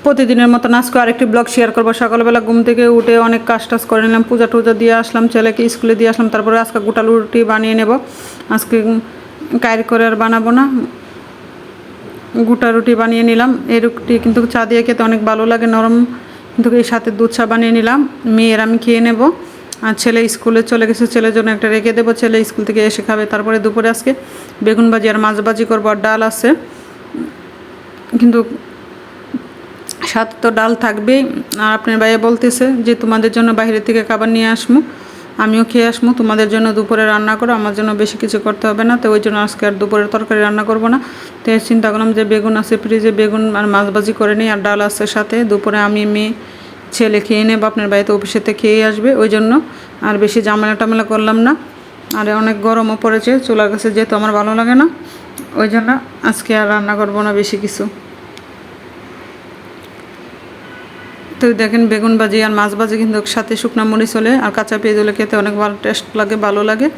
প্রতিদিনের মতন আজকে আরেকটি ব্লগ শেয়ার করবো। সকালবেলা ঘুম থেকে উঠে অনেক কাজ টাজ করে নিলাম, পূজা টুজা দিয়ে আসলাম, ছেলেকে স্কুলে দিয়ে আসলাম। তারপরে আজকে গোটা রুটি বানিয়ে নেব। আজকে কারি করে আর বানাবো না, গোটা রুটি বানিয়ে নিলাম। এই রুটি কিন্তু চা দিয়ে খেতে অনেক ভালো লাগে, নরম। কিন্তু এই সাথে দুধ চা বানিয়ে নিলাম, মেয়ের আমি খেয়ে নেব। আর ছেলে স্কুলে চলে গেছে, ছেলের জন্য একটা রেখে দেবো, ছেলে স্কুল থেকে এসে খাবে। তারপরে দুপুরে আজকে বেগুন ভাজি আর মাছ ভাজি করবো, আর ডাল আছে। কিন্তু সাথে তো ডাল থাকবেই। আর আপনার ভাইয়া বলতেছে যে তোমাদের জন্য বাইরে থেকে খাবার নিয়ে আসবো, আমিও খেয়ে আসবো, তোমাদের জন্য দুপুরে রান্না করো, আমার জন্য বেশি কিছু করতে হবে না। তো ওই জন্য আজকে আর দুপুরের তরকারি রান্না করবো না। তো চিন্তা করলাম যে বেগুন আছে ফ্রিজে, বেগুন আর মাছ ভাজি করে নিই, আর ডাল আছে সাথে। দুপুরে আমি মেয়ে ছেলে খেয়ে নেব, আপনার বাড়িতে অফিসেতে খেয়ে আসবে, ওই জন্য আর বেশি ঝামেলা টামেলা করলাম না। আর অনেক গরমও পড়েছে, চুলার কাছে যেহেতু আমার ভালো লাগে না, ওই জন্য আজকে আর রান্না করবো না বেশি কিছু। তো দেখেন বেগুন ভাজি আর মাছ ভাজি কিন্তু সাথে শুকনো মরিচ হলে আর কাঁচা পেঁয়াজ হলে খেতে অনেক ভালো টেস্ট লাগে, ভালো লাগে।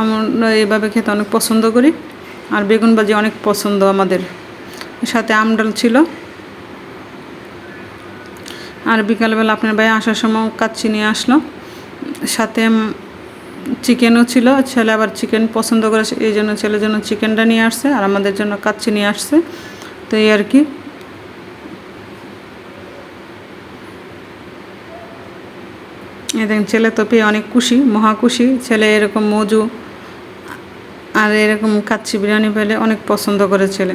আমরা এইভাবে খেতে অনেক পছন্দ করি। আর বেগুন ভাজি অনেক পছন্দ আমাদের। সাথে আমডাল ছিল। আর বিকালবেলা আপনার ভাই আসার সময় কাচ্চি নিয়ে আসলো, সাথে চিকেনও ছিল। ছেলে আবার চিকেন পছন্দ করে, এই জন্য ছেলের জন্য চিকেনটা নিয়ে আসছে, আর আমাদের জন্য কাচ্চি নিয়ে আসছে। তো এই আর কি। দেখেন ছেলে তো পেয়ে অনেক খুশি, মহা খুশি। ছেলে এরকম মজু আর এরকম কাচ্চি বিরিয়ানি পেলে অনেক পছন্দ করে ছেলে।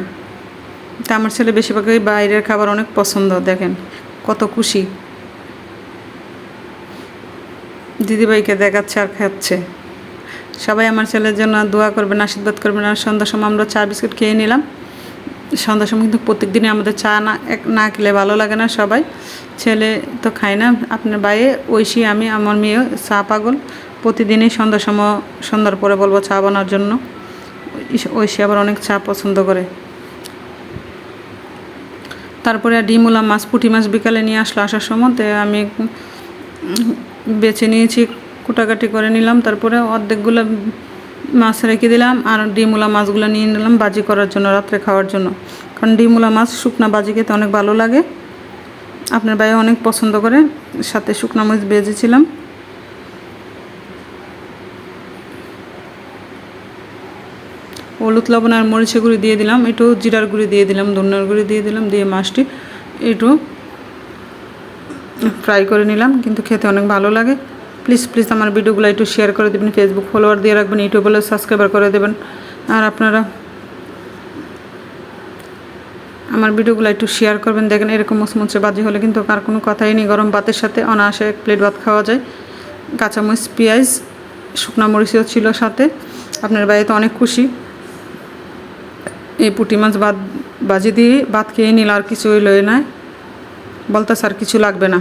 তা আমার ছেলে বেশিরভাগই বাইরের খাবার অনেক পছন্দ। দেখেন কত খুশি, দিদিভাইকে দেখাচ্ছে আর খাচ্ছে। সবাই আমার ছেলের জন্য দোয়া করবেন, আশীর্বাদ করবেন। আর সন্ধ্যার সময় আমরা চা বিস্কুট খেয়ে নিলাম। সন্ধ্যার সময় কিন্তু প্রত্যেক দিনে আমাদের চা না খেলে ভালো লাগে না। সবাই, ছেলে তো খায় না, আপনার বাইরে ঐশী, আমি, আমার মেয়ে চা পাগল। প্রতিদিনই সন্ধ্যার সময়, সন্ধ্যার পরে বলবো চা বানার জন্য। ঐশী আবার অনেক চা পছন্দ করে। তারপরে ডিমুলা মাছ, পুঁটি মাছ বিকালে নিয়ে আসলো আসার সময়। তো আমি বেছে নিয়েছি, কুটাকাটি করে নিলাম। তারপরে অর্ধেকগুলো মাছ রেখে দিলাম, আর ডিমুলা মাছগুলো নিয়ে নিলাম ভাজি করার জন্য, রাত্রে খাওয়ার জন্য। কারণ ডিমুলা মাছ শুকনা ভাজি খেতে অনেক ভালো লাগে, আপনার ভাই অনেক পছন্দ করে। সাথে শুকনা মরিচ ভেজেছিলাম। হলুদ লবণ আর মরিচের গুঁড়ি দিয়ে দিলাম, একটু জিরার গুঁড়ি দিয়ে দিলাম, ধনিয়ার গুঁড়ি দিয়ে দিলাম, দিয়ে মাছটি একটু ফ্রাই করে নিলাম। কিন্তু খেতে অনেক ভালো লাগে। প্লিজ প্লিজ আমার ভিডিওগুলো একটু শেয়ার করে দেবেন, ফেসবুক ফলোয়ার দিয়ে রাখবেন, ইউটিউবে সাবস্ক্রাইবার করে দেবেন। আর আপনারা আমার ভিডিওগুলো একটু শেয়ার করবেন। দেখেন এরকম মুচমুচে ভাজি হলে কিন্তু আর কোনো কথাই নেই, গরম ভাতের সাথে অনায়াসে এক প্লেট ভাত খাওয়া যায়। কাঁচামরিচ, পেঁয়াজ, শুকনা মরিচও ছিল সাথে। আপনার বাড়িতে অনেক খুশি। এই পুঁটি মাছ ভাজি দিয়ে ভাত খেয়ে নিল, আর কিছুই লয় না, বলতেছে আর কিছু লাগবে না।